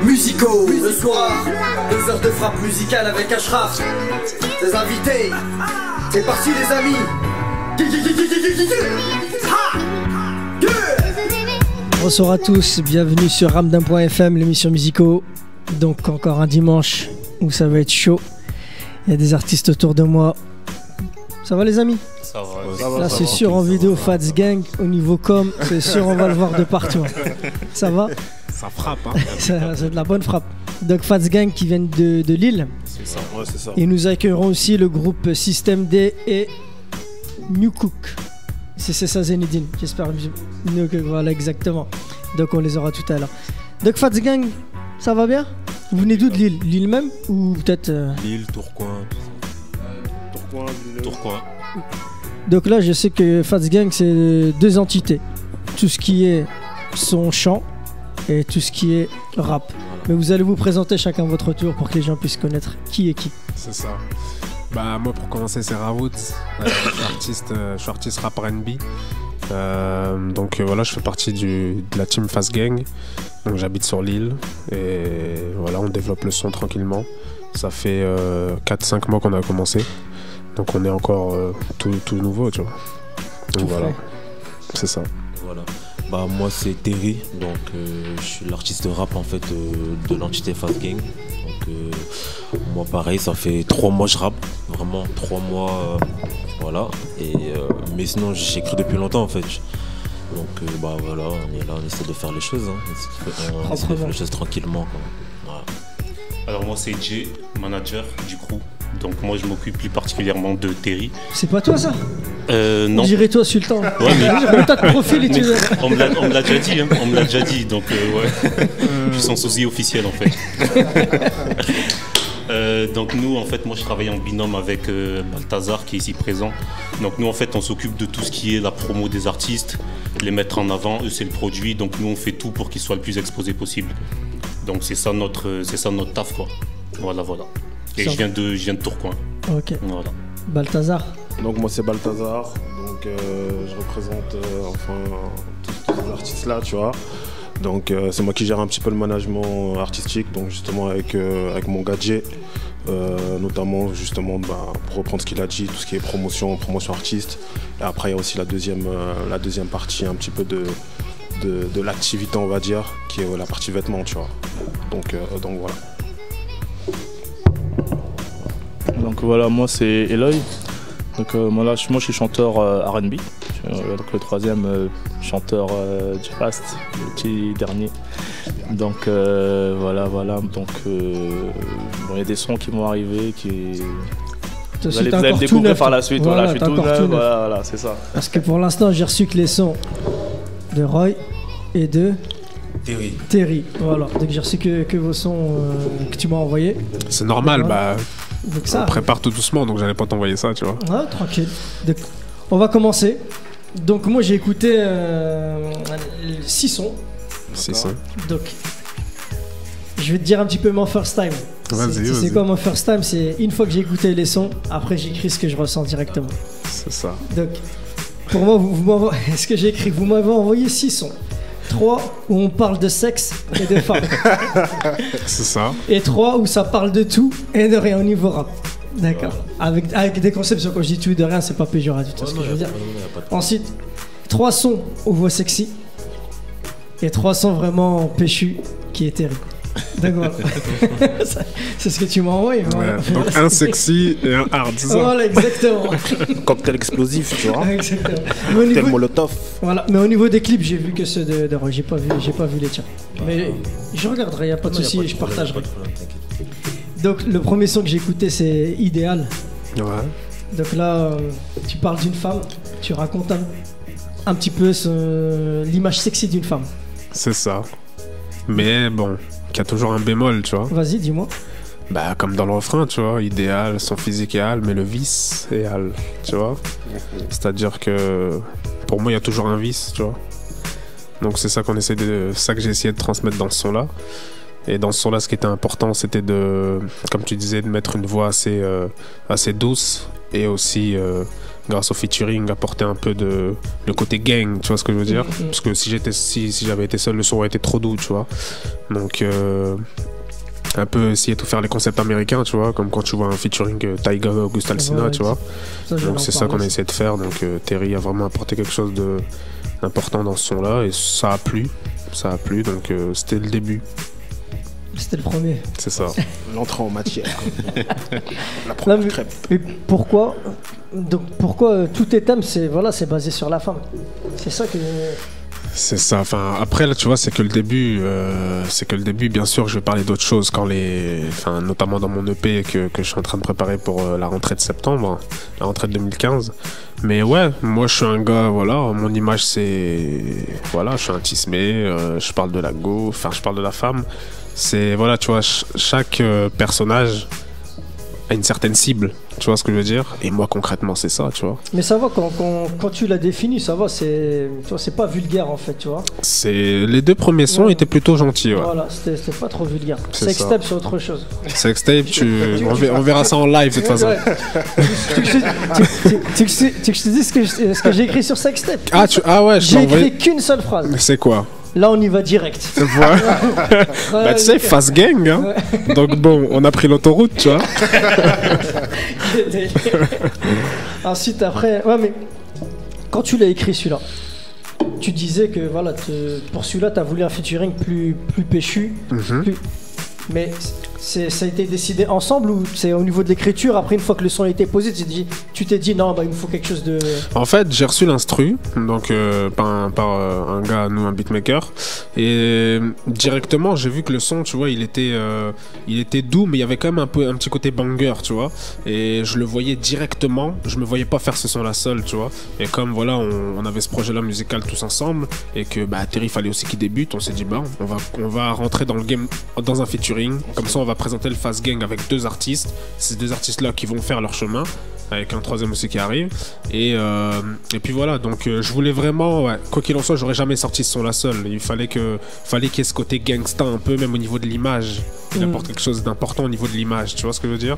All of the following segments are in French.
musicaux. Le soir, 2 heures de frappe musicale avec Ashraf. Des invités. C'est parti les amis. Bonsoir à tous, bienvenue sur Ramdam.fm, l'émission musicaux. Donc encore un dimanche où ça va être chaud. Il y a des artistes autour de moi. Ça va les amis? Ça va. Là c'est sûr en vidéo Fats Gang, au niveau com, c'est sûr on va le voir de partout. Ça va? Ça frappe hein. C'est de la bonne frappe. Donc Fats Gang qui viennent de Lille. C'est ça, ouais, c'est ça. Et nous accueillerons aussi le groupe System D et New Cook. C'est ça Zenedine, j'espère. New Cook, voilà exactement. Donc on les aura tout à l'heure. Donc Fats Gang, ça va bien? Vous venez d'où de Lille? Lille même ou peut-être Lille, Tourcoing. Tourcoing. Donc là je sais que Fats Gang c'est 2 entités. Tout ce qui est son chant et tout ce qui est rap. Mais vous allez vous présenter chacun votre tour pour que les gens puissent connaître qui est qui. C'est ça. Bah moi pour commencer c'est Raoud. Je suis artiste rap R&B. Donc voilà, je fais partie de la team Fast Gang. Donc j'habite sur l'île et voilà, on développe le son tranquillement. Ça fait 4-5 mois qu'on a commencé. Donc on est encore tout nouveau, tu vois. Donc tout voilà, frais. c'est ça. Voilà. Bah moi c'est Terry, donc je suis l'artiste rap en fait de l'entité Fast Gang. Donc moi pareil, ça fait 3 mois je rappe, vraiment 3 mois, voilà. Et mais sinon j'écris depuis longtemps en fait. Donc bah voilà, on est là, on essaie de faire les choses, hein. On essaie de faire les choses tranquillement, quoi. Voilà. Alors moi c'est Jay, manager du crew. Donc moi je m'occupe plus particulièrement de Terry. C'est pas toi ça? Non. On dirait toi Sultan. Ouais, mais... Même t'as de profil et tu veux. On me l'a déjà dit, hein. On me l'a déjà dit, donc ouais. Je suis son sosie officiel en fait. Donc nous en fait moi je travaille en binôme avec Balthazar qui est ici présent. Donc nous en fait on s'occupe de tout ce qui est la promo des artistes, les mettre en avant, eux c'est le produit, donc nous on fait tout pour qu'ils soient le plus exposés possible. Donc c'est ça notre taf quoi. Voilà. Et je viens de Tourcoing. Ok. Voilà. Balthazar. Donc moi c'est Balthazar, donc je représente tous les artistes là, tu vois. Donc c'est moi qui gère un petit peu le management artistique, donc justement avec mon gadget, notamment justement pour reprendre ce qu'il a dit, tout ce qui est promotion artiste. Et après il y a aussi la deuxième partie un petit peu de l'activité on va dire, qui est la partie vêtements, tu vois. Donc voilà. Donc voilà, moi c'est Eloy. Donc moi je suis chanteur R&B. Donc le 3e chanteur du Fast, le petit dernier. Donc voilà. Donc il y a des sons qui vont arriver vous allez le découvrir par la suite. Voilà, je suis tout neuf. Voilà, c'est ça. Parce que pour l'instant j'ai reçu que les sons de Roy et de Terry. Voilà. Donc j'ai reçu que vos sons que tu m'as envoyés. C'est normal, voilà. Donc ça, on prépare tout doucement, donc j'allais pas t'envoyer ça, tu vois. Ah, tranquille. Donc, on va commencer. Donc moi j'ai écouté 6 sons. 6 sons. Donc je vais te dire un petit peu mon first time. Vas-y. C'est quoi mon first time? C'est une fois que j'ai écouté les sons, après j'écris ce que je ressens directement. C'est ça. Donc pour moi, ce que j'ai écrit, vous m'avez envoyé 6 sons. 3 où on parle de sexe et de femmes. C'est ça. Et 3 où ça parle de tout et de rien au niveau rap. D'accord. Avec des conceptions, quand je dis tout et de rien, c'est pas péjoratif, tu vois ce que je veux dire. Ensuite, 3 sons aux voix sexy et 3 sons vraiment péchus qui est terrible. Donc voilà. C'est ce que tu m'as envoyé. Voilà. Ouais, donc un sexy et un hard, c'est ça? Voilà, exactement. Cocktail explosif, tu vois. Exactement. Cocktail molotov. Voilà, mais au niveau des clips, j'ai vu que ceux de Roy, j'ai pas vu les tiens. Mais je regarderai, y a pas de souci, je partagerai. Donc le premier son que j'ai écouté, c'est Idéal. Ouais. Donc là, tu parles d'une femme, tu racontes un petit peu l'image sexy d'une femme. C'est ça. Mais bon, il y a toujours un bémol, tu vois. Vas-y, dis-moi. Bah, comme dans le refrain, tu vois, idéal, son physique est hal, mais le vice est hal, tu vois. C'est-à-dire que, pour moi, il y a toujours un vice, tu vois. Donc c'est ça ça que j'ai essayé de transmettre dans ce son-là. Et dans ce son-là, ce qui était important, c'était de, comme tu disais, de mettre une voix assez douce et aussi, grâce au featuring, apporter un peu le côté gang, tu vois ce que je veux dire? Parce que si j'avais été seul, le son aurait été trop doux, tu vois. Donc, un peu essayer de faire les concepts américains, tu vois, comme quand tu vois un featuring Tyga, Auguste Alsina, Ouais, tu vois. Ça, Donc c'est ça qu'on a essayé de faire. Donc Terry a vraiment apporté quelque chose d'important dans ce son-là et ça a plu. Ça a plu, donc c'était le début. C'était le premier. C'est ça. L'entrée en matière. La Là, première crêpe. mais pourquoi tous tes thèmes, c'est basé sur la femme. C'est ça que... C'est ça. Enfin, après, là, tu vois, c'est que le début. Bien sûr, je vais parler d'autres choses notamment dans mon EP que je suis en train de préparer pour la rentrée de septembre, la rentrée de 2015. Mais ouais, moi, je suis un gars, voilà, mon image, c'est... Voilà, je suis un tismé, je parle de la go, je parle de la femme. C'est, voilà, tu vois, chaque personnage a une certaine cible, tu vois ce que je veux dire? Et moi, concrètement, c'est ça, tu vois. Mais ça va, quand tu l'as défini, ça va, c'est pas vulgaire, en fait, tu vois. Les deux premiers sons étaient plutôt gentils, ouais. Voilà, c'était pas trop vulgaire. C'est Sextape, c'est autre chose. Sextape, on verra ça en live, de toute façon. Tu sais que je te dis ce que j'ai écrit sur Sextape? Ah ouais, j'ai écrit qu'une seule phrase. C'est quoi? Là, on y va direct. Bah, tu sais, Fast Gang, hein. Donc bon, on a pris l'autoroute, tu vois. Ensuite, après... Ouais, mais quand tu l'as écrit, celui-là, tu disais que, voilà, pour celui-là, tu as voulu un featuring plus péchu. Mais ça a été décidé ensemble ou c'est au niveau de l'écriture? Après, une fois que le son a été posé, tu t'es dit non, bah, il me faut quelque chose de... En fait, j'ai reçu l'instru, donc par un gars, nous, un beatmaker, et directement, j'ai vu que le son, tu vois, il était doux, mais il y avait quand même un petit côté banger, tu vois. Et je le voyais directement, je me voyais pas faire ce son-là seul, tu vois. Et comme voilà, on avait ce projet-là musical tous ensemble, et que bah, Terry, il fallait aussi qu'il débute, on s'est dit bah, on va rentrer dans le game, dans un featuring. Comme ça, on va présenter le Fast Gang avec deux artistes. Ces deux artistes-là qui vont faire leur chemin, avec un troisième aussi qui arrive. Et puis voilà, donc je voulais vraiment, ouais, quoi qu'il en soit, j'aurais jamais sorti ce son-là seul. Il fallait qu'il y ait ce côté gangsta un peu, même au niveau de l'image. Il apporte quelque chose d'important au niveau de l'image, tu vois ce que je veux dire?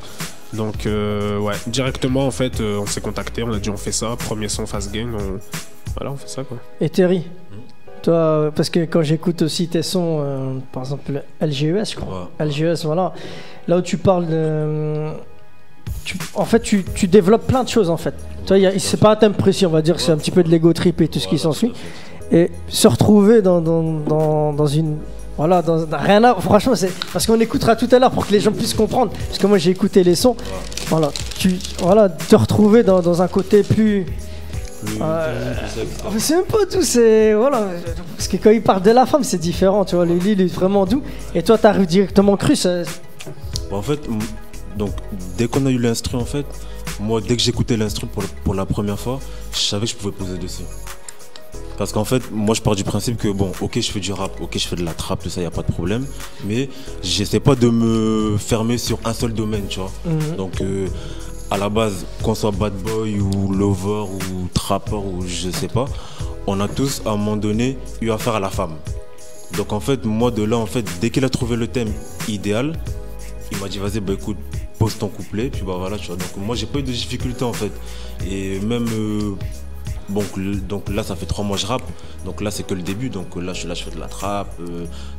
Donc ouais, directement en fait, on s'est contacté, on a dit on fait ça, premier son Fast Gang, voilà, on fait ça quoi. Et Terry, toi, parce que quand j'écoute aussi tes sons, par exemple LGES, je crois. Ouais. LGES, voilà. Là où tu parles de... En fait, tu développes plein de choses, en fait. Toi, c'est pas un thème précis, on va dire que c'est un petit peu de l'ego trip et tout ce qui s'ensuit. Et se retrouver dans une... Voilà, rien à... Franchement, c'est... Parce qu'on écoutera tout à l'heure pour que les gens puissent comprendre. Parce que moi, j'ai écouté les sons. Voilà. Te retrouver dans un côté plus... c'est même pas tout, c'est... Voilà. Parce que quand il parle de la femme, c'est différent, tu vois. Lui, il est vraiment doux. Et toi, t'arrives directement cru, ça... Bon, en fait, donc, dès qu'on a eu l'instru, en fait, moi, dès que j'écoutais l'instru pour la première fois, je savais que je pouvais poser dessus. Parce qu'en fait, moi, je pars du principe que, bon, ok, je fais du rap, ok, je fais de la trap, tout ça, y a pas de problème. Mais j'essaie pas de me fermer sur un seul domaine, tu vois. Donc... à la base, qu'on soit bad boy ou lover ou trapper ou je sais pas, on a tous à un moment donné eu affaire à la femme. Donc en fait, moi de là, en fait, dès qu'il a trouvé le thème idéal, il m'a dit vas-y, bah écoute, pose ton couplet, puis bah voilà, tu vois. Donc moi j'ai pas eu de difficulté en fait. Et même donc là ça fait 3 mois que je rappe, donc là c'est que le début, donc là je fais de la trappe,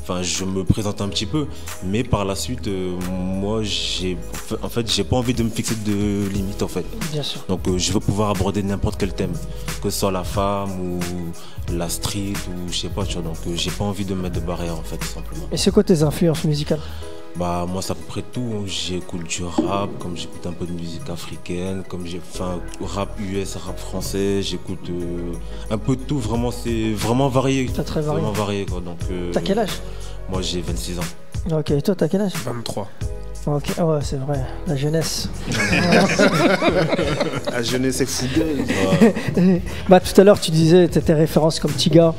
enfin je me présente un petit peu, mais par la suite moi j'ai pas envie de me fixer de limites en fait. Bien sûr. Donc je veux pouvoir aborder n'importe quel thème, que ce soit la femme ou la street ou je sais pas, tu vois, donc j'ai pas envie de me mettre de barrière en fait tout simplement. Et c'est quoi tes influences musicales? Bah moi c'est à peu près tout, j'écoute du rap, comme j'écoute un peu de musique africaine, comme j'ai fait un rap US, rap français, j'écoute un peu de tout, vraiment c'est vraiment varié. T'as très varié. Vraiment varié quoi, donc... T'as quel âge? Moi j'ai 26 ans. Ok, et toi t'as quel âge? 23. Ok, ouais c'est vrai, la jeunesse. La jeunesse est fougueuse. Bah tout à l'heure tu disais tes références comme Tyga.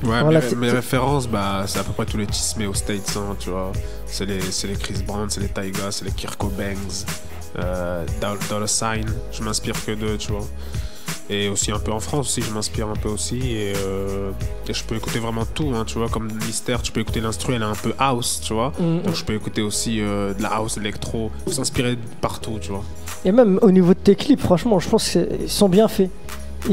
Ouais, voilà, mes références, bah, c'est à peu près tous les tismés aux States, hein, tu vois. C'est les Chris Brown, c'est les Tyga, c'est les Kirko Bangs, Dollar Sign. Je m'inspire que d'eux, tu vois. Et aussi un peu en France aussi, je m'inspire un peu aussi. Et je peux écouter vraiment tout, hein, tu vois. Comme Mystère, tu peux écouter l'instru, elle est un peu house, tu vois. Donc je peux écouter aussi de la house, électro. Il faut s'inspirer partout, tu vois. Et même au niveau de tes clips, franchement, je pense qu'ils sont bien faits.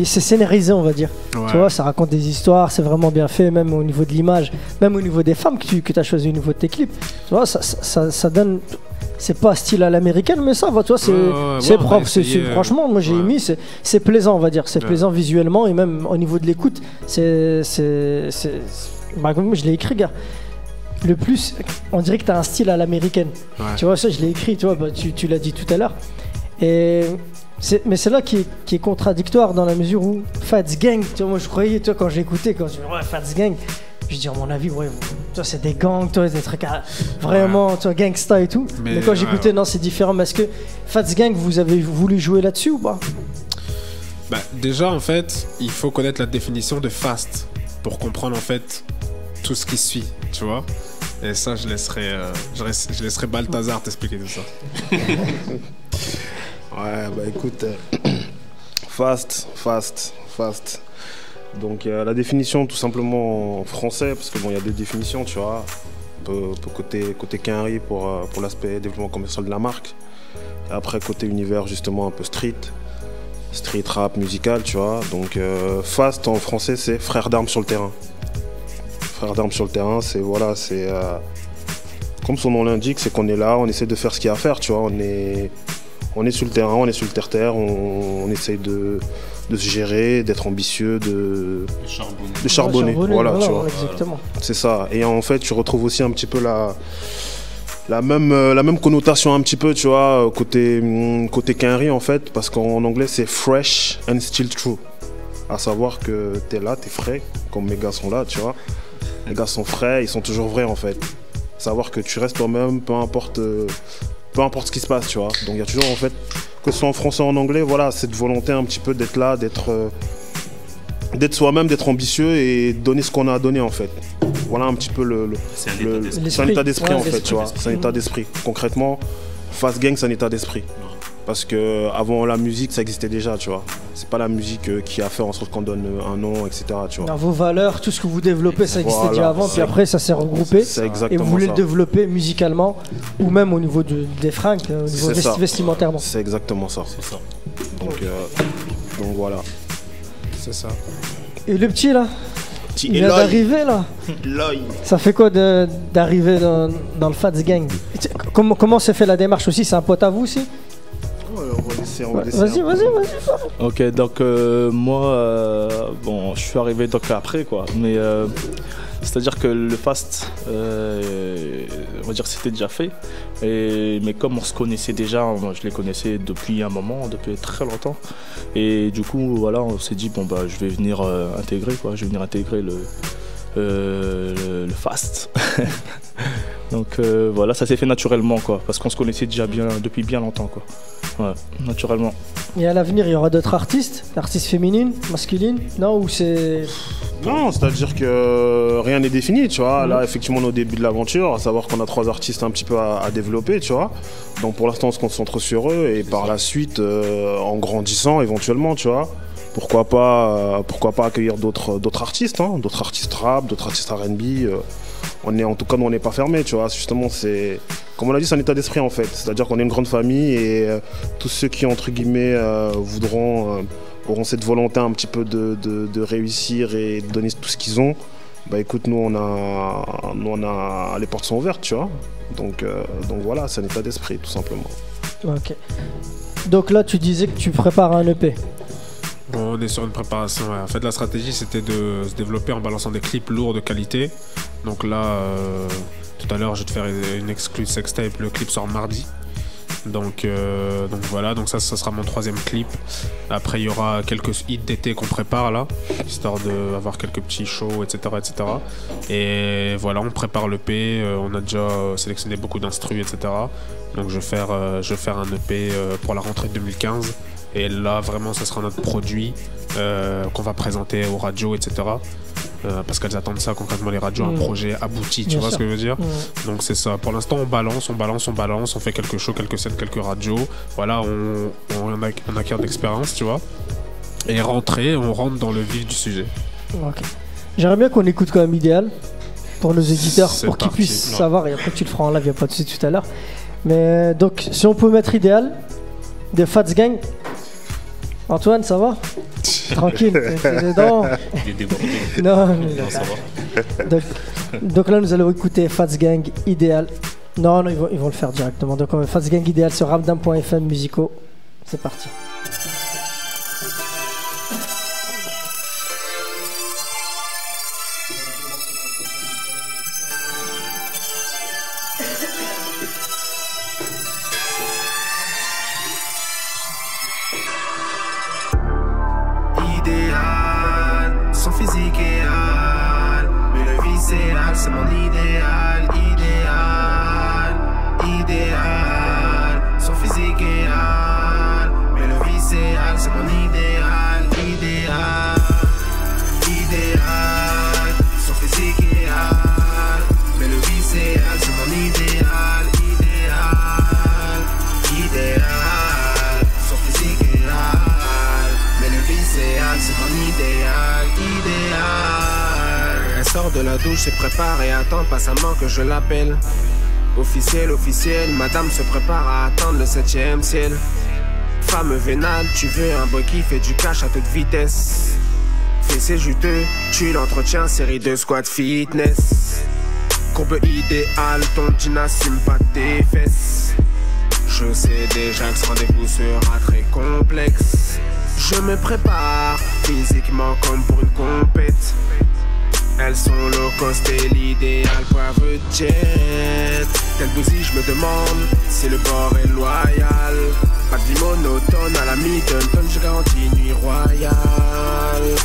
c'est scénarisé, on va dire. Ouais. Tu vois, ça raconte des histoires, c'est vraiment bien fait, même au niveau de l'image, même au niveau des femmes que tu as choisi au niveau de tes clips. Tu vois, ça donne. C'est pas style à l'américaine, mais ça va, tu vois, c'est on a propre. essayé, Franchement, moi j'ai mis, c'est plaisant, on va dire. C'est Ouais. plaisant visuellement et même au niveau de l'écoute. Bah, comme je l'ai écrit, gars. Le plus, on dirait que t'as un style à l'américaine. Ouais. Tu vois, ça, je l'ai écrit, tu vois, bah, tu l'as dit tout à l'heure. Mais c'est là qui est contradictoire dans la mesure où Fats Gang, tu vois, moi je croyais, toi, quand j'ai écouté, quand je dis ouais, Fats Gang, je dis à mon avis, ouais, toi, c'est des gangs, toi, des trucs vraiment, tu vois, gangsta et tout. Mais quand j'écoutais, non, c'est différent. Mais est-ce que Fats Gang, vous avez voulu jouer là-dessus ou pas? Bah, déjà, en fait, il faut connaître la définition de fast pour comprendre, en fait, tout ce qui suit, tu vois. Et ça, je laisserai Balthazar t'expliquer tout ça. Ouais, bah écoute, fast. Donc la définition tout simplement en français, parce que bon, il y a des définitions, tu vois. Un peu côté quinri pour l'aspect développement commercial de la marque. Et après côté univers justement un peu street rap musical, tu vois. Donc fast en français c'est frère d'armes sur le terrain. Frère d'armes sur le terrain, c'est voilà, c'est comme son nom l'indique, c'est qu'on est là, on essaie de faire ce qu'il y a à faire, tu vois. On est sur le terrain, on est sur le terre-terre, on essaye de se gérer, d'être ambitieux, de charbonner. Voilà, tu vois. Exactement. C'est ça. Et en fait, tu retrouves aussi un petit peu la même connotation un petit peu, tu vois, côté quinri en fait, parce qu'en anglais c'est fresh and still true. À savoir que t'es là, t'es frais, comme mes gars sont là, tu vois. Les gars sont frais, ils sont toujours vrais en fait. Savoir que tu restes toi-même, peu importe ce qui se passe, tu vois. Donc il y a toujours en fait, que ce soit en français ou en anglais, voilà, cette volonté un petit peu d'être là, d'être soi-même, d'être ambitieux et donner ce qu'on a à donner en fait. Voilà un petit peu c'est un état d'esprit Ouais, en fait, tu vois. C'est un état d'esprit. Concrètement, Fast Gang, c'est un état d'esprit. Parce que avant la musique, ça existait déjà, tu vois. C'est pas la musique qui a fait en sorte qu'on donne un nom, etc. Tu vois. Dans vos valeurs, tout ce que vous développez, ça existait Voilà, déjà avant, puis après ça s'est regroupé. C'est Et exactement vous voulez ça. le développer musicalement ou même au niveau des fringues, au niveau C'est ça. vestimentairement. C'est exactement ça. Donc voilà. C'est ça. Et le petit là, Petit il vient Eloy. d'arriver là. Eloy. Ça fait quoi d'arriver dans le Fats Gang? Comment s'est fait la démarche aussi? C'est un pote à vous aussi? On va laisser Vas-y. Ok, donc moi, bon, je suis arrivé donc après quoi, mais c'est-à-dire que le fast, on va dire que c'était déjà fait, mais comme on se connaissait déjà, moi, je les connaissais depuis un moment, depuis très longtemps, et du coup voilà, on s'est dit bon bah je vais venir intégrer quoi, je vais venir intégrer le fast. Donc voilà, ça s'est fait naturellement quoi, parce qu'on se connaissait déjà depuis bien longtemps quoi. Ouais, naturellement. Et à l'avenir, il y aura d'autres artistes féminines, masculines? Non, ou c'est. Non, c'est-à-dire que rien n'est défini, tu vois. Là, effectivement, on est au début de l'aventure, à savoir qu'on a 3 artistes un petit peu à développer, tu vois. Donc pour l'instant, on se concentre sur eux et par la suite, en grandissant éventuellement, tu vois, pourquoi pas accueillir d'autres artistes, hein, d'autres artistes rap, d'autres artistes R&B. En tout cas, nous, on n'est pas fermé, tu vois. Justement, c'est, comme on l'a dit, c'est un état d'esprit en fait. C'est-à-dire qu'on est une grande famille et tous ceux qui, entre guillemets, auront cette volonté un petit peu de réussir et de donner tout ce qu'ils ont. Bah écoute, nous on a les portes sont ouvertes, tu vois. Donc voilà, c'est un état d'esprit tout simplement. Ok. Donc là, tu disais que tu prépares un EP. Bon, on est sur une préparation. Ouais. En fait, la stratégie, c'était de se développer en balançant des clips lourds de qualité. Donc là, tout à l'heure, je vais te faire une exclue sextape. Le clip sort mardi. Donc voilà, donc ça sera mon 3e clip. Après, il y aura quelques hits d'été qu'on prépare là, histoire d'avoir quelques petits shows, etc., etc. Et voilà, on prépare l'EP. On a déjà sélectionné beaucoup d'instrus, etc. Donc je vais faire un EP pour la rentrée 2015. Et là, vraiment, ça sera notre produit qu'on va présenter aux radios, etc. Parce qu'elles attendent ça concrètement, les radios, un projet abouti, tu vois ce que je veux dire. Donc c'est ça. Pour l'instant, on balance, on fait quelques shows, quelques scènes, quelques radios. Voilà, on acquiert d'expérience, tu vois. Et on rentre dans le vif du sujet. Ok. J'aimerais bien qu'on écoute quand même Idéal pour nos éditeurs, C'est pour qu'ils parti. puissent savoir. Et après, tu le feras en live, il n'y a pas de souci tout à l'heure. Mais donc, si on peut mettre Idéal de Fats Gang. Antoine, ça va? Tranquille, t'es dedans. Il est débordé. Non, Non, ça va. donc là, nous allons écouter Fats Gang Idéal. Non, ils vont le faire directement. Donc, Fats Gang Idéal sur rapdam.fm musicaux. C'est parti. Son physique est hal, mais le viscéral c'est mon idéal, idéal. Son physique est hal, mais le viscéral c'est mon idéal, idéal. Son physique est hal, mais le viscéral c'est mon idéal, idéal. Son physique est hal, mais le viscéral c'est mon idéal. Elle sort de la douche, se prépare et attend patiemment que je l'appelle. Officiel, madame se prépare à attendre le 7e ciel. Femme vénale, tu veux un boy qui fait du cash à toute vitesse. Fessé juteux, tu l'entretiens, série de squat fitness. Courbe idéale, ton jean n'assume pas tes fesses. Je sais déjà que ce rendez-vous sera très complexe. Je me prépare physiquement comme pour une compète. Elles sont low cost et l'idéal private jet. Tel bousille, je me demande si le bord est loyal. Pas de vie monotone à la Middleton, je garantis une nuit royale.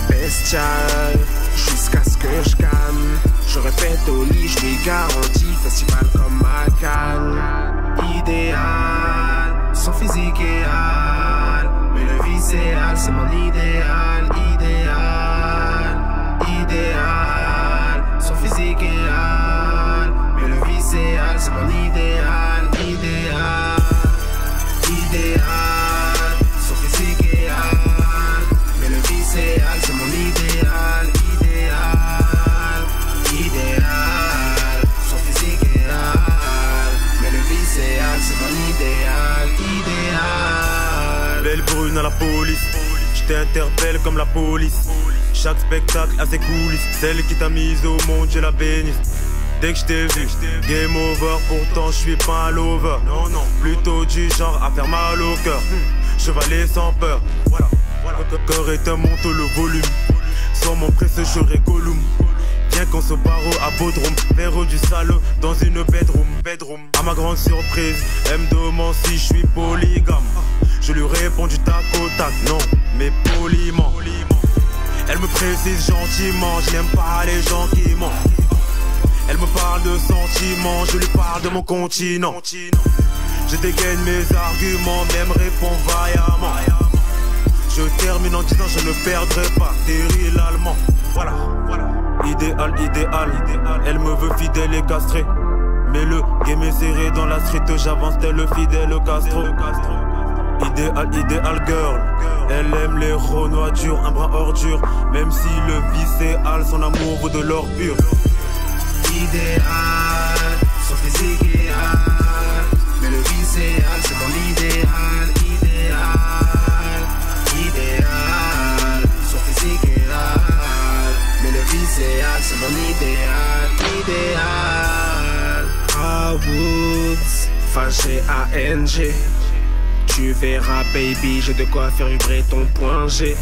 Bestial, jusqu'à ce que je calme. Je répète au lit, je lui garantis festival comme à Cannes. Idéal, son physique est hal, mais le viscéral c'est mon idéal, idéal. Son physique est hal, mais le viscéral c'est mon idéal, idéal. Son physique est hal, mais le viscéral c'est mon idéal, idéal. Son physique est hal, mais le viscéral c'est mon idéal. Belle brune à la police, je t'interpelle comme la police. Chaque spectacle a ses coulisses, celle qui t'a mise au monde, je la bénisse. Dès que je t'ai vu, game over, pourtant je suis pas un lover. Non, plutôt du genre à faire mal au cœur. Chevalet sans peur, voilà. Cœur est un monte le volume. Sans mon presse, j'aurai Gollum. Viens qu'on se barre à Bodrum, verre du salaud dans une bedroom. À ma grande surprise, elle me demande si je suis polygame. Je lui réponds du tac au tac, non, mais poliment. Elle me précise gentiment, je n'aime pas les gens qui mentent. Elle me parle de sentiments, je lui parle de mon continent. Je dégaine mes arguments, même répond vaillamment. Je termine en disant je ne perdrai pas, Terry l'allemand. Voilà. Idéal, elle me veut fidèle et castré. Mais le game est serré dans la street, j'avance tel le fidèle Castro. Idéal girl, elle aime les renois durs, un brin ordure. Même si le viscéral, son amour vaut de l'or pur. Idéal, son physique est hal, mais le viscéral c'est mon idéal, idéal. Son physique est hal, mais le viscéral c'est mon idéal. Ah Woods, fâché ANG. Tu verras baby, j'ai de quoi faire vibrer ton point G.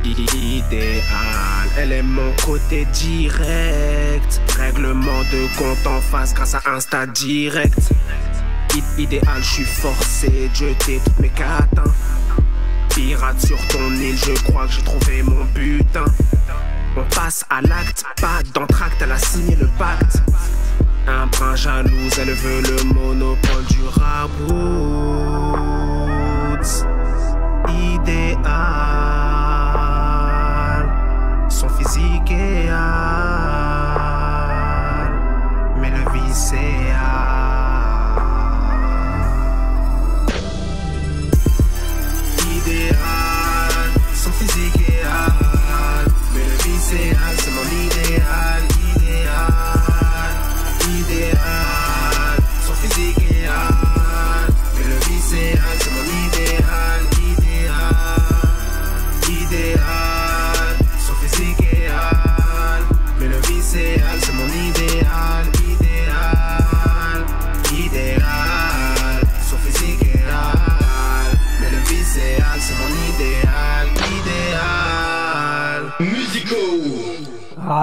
Idéal, elle aime mon côté direct. Règlement de compte en face grâce à Insta direct. Idéal, je suis forcé de jeter toutes mes catins. Pirate sur ton île, je crois que j'ai trouvé mon butin. On passe à l'acte, pas d'entracte, elle a signé le pacte. Un brin jalouse, elle veut le monopole du rabou. Idéal, son physique est hal, mais le viscéral. Idéal, son physique est hal, mais le viscéral c'est mon idéal, idéal. Son physique est hal, mais le viscéral c'est mon idéal,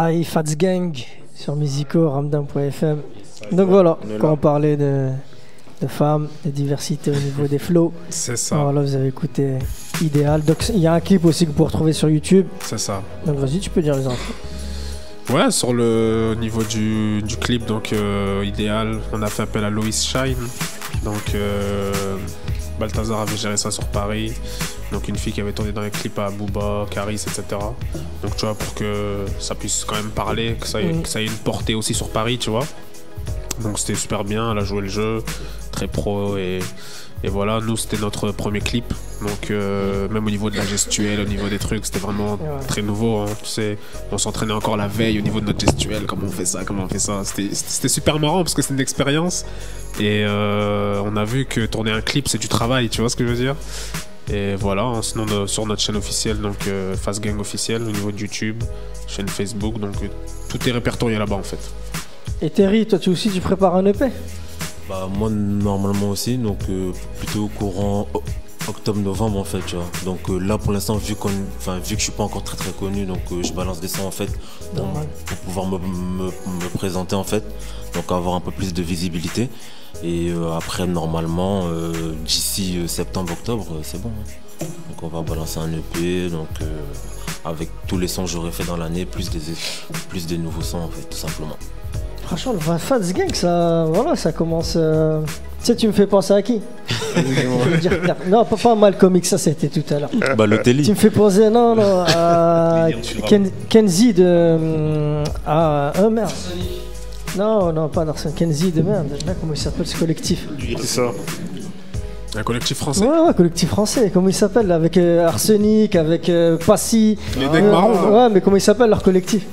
Aïe, Fats Gang sur Musico, Ramdam.fm. Donc voilà, quand on parlait de femmes, de diversité au niveau des flows. C'est ça. Voilà, vous avez écouté Idéal. Donc il y a un clip aussi que vous pouvez retrouver sur YouTube. C'est ça. Donc vas-y, tu peux dire les infos. Ouais, sur le niveau du clip, donc Idéal, on a fait appel à Lois Shine. Donc Balthazar avait géré ça sur Paris. Donc une fille qui avait tourné dans les clips à Booba, Caris, etc. Donc tu vois, pour que ça puisse quand même parler, que ça ait une portée aussi sur Paris, tu vois. Donc c'était super bien, elle a joué le jeu, très pro et voilà, nous c'était notre premier clip. Donc même au niveau de la gestuelle, au niveau des trucs, c'était vraiment très nouveau, hein. Tu sais, on s'entraînait encore la veille au niveau de notre gestuelle, comment on fait ça, C'était super marrant parce que c'est une expérience. Et on a vu que tourner un clip c'est du travail, tu vois ce que je veux dire. Et voilà, hein, sinon sur notre chaîne officielle, donc Fast Gang officielle au niveau de YouTube, chaîne Facebook, donc tout est répertorié là-bas en fait. Et Terry, toi tu prépares un EP? Bah moi normalement aussi, donc plutôt courant octobre-novembre en fait, tu vois. Donc là pour l'instant vu que je suis pas encore très connu, donc je balance des sons en fait pour pouvoir me présenter en fait, donc avoir un peu plus de visibilité. Et après normalement d'ici septembre-octobre c'est bon, hein. Donc on va balancer un EP, donc avec tous les sons que j'aurais fait dans l'année, plus des nouveaux sons en fait, tout simplement. Franchement, le Fats Gang, ça commence. Tu sais, tu me fais penser à qui? Non, pas Malcolm X, ça c'était tout à l'heure. Balotelli. Tu me fais penser, non, à Kenzie de. Merde. Non, pas d'Arsène. Kenzie de merde. Là, comment il s'appelle ce collectif? C'est ça. Un collectif français. Ouais, collectif français. Comment il s'appelle? Avec Arsenic, avec Passy. Les Necks Marrons. Ouais, mais comment il s'appelle leur collectif?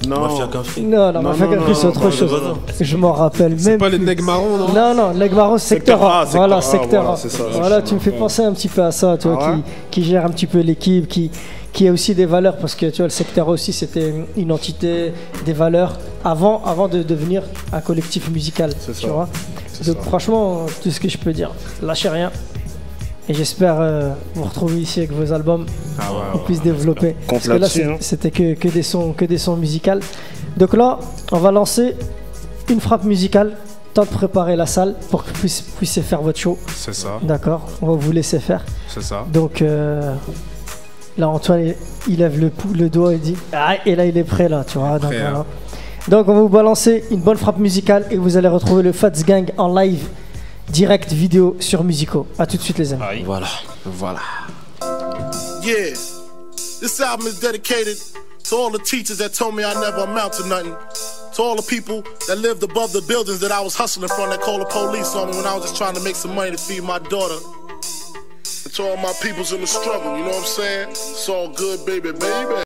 Mafia Cafri. Non, Mafia Cafri c'est autre chose. Je m'en rappelle même. C'est pas les Necks Marrons, non? Non, Necks Marrons, secteur A. Voilà, secteur A. Voilà, tu me fais penser un petit peu à ça, toi, qui gère un petit peu l'équipe, qui a aussi des valeurs, parce que tu vois, le secteur A aussi c'était une entité, des valeurs avant de devenir un collectif musical. Tu vois. Donc franchement, tout ce que je peux dire, lâchez rien. Et j'espère vous retrouver ici avec vos albums, qu'on puisse développer. Parce que là, c'était que des sons musicaux. Donc là, on va lancer une frappe musicale. Temps de préparer la salle pour que vous puissiez faire votre show. C'est ça. D'accord, on va vous laisser faire. C'est ça. Donc là, Antoine, il lève le doigt et dit et là, il est prêt, là, tu vois. Donc, voilà. Donc on va vous balancer une bonne frappe musicale et vous allez retrouver le Fats Gang en live. Direct vidéo sur Musico. A tout de suite les amis. Voilà. Yeah, this album is dedicated to all the teachers that told me I never amount to nothing. To all the people that lived above the buildings that I was hustling from, that called the police on me when I was just trying to make some money to feed my daughter. And to all my peoples in the struggle, you know what I'm saying? It's all good, baby.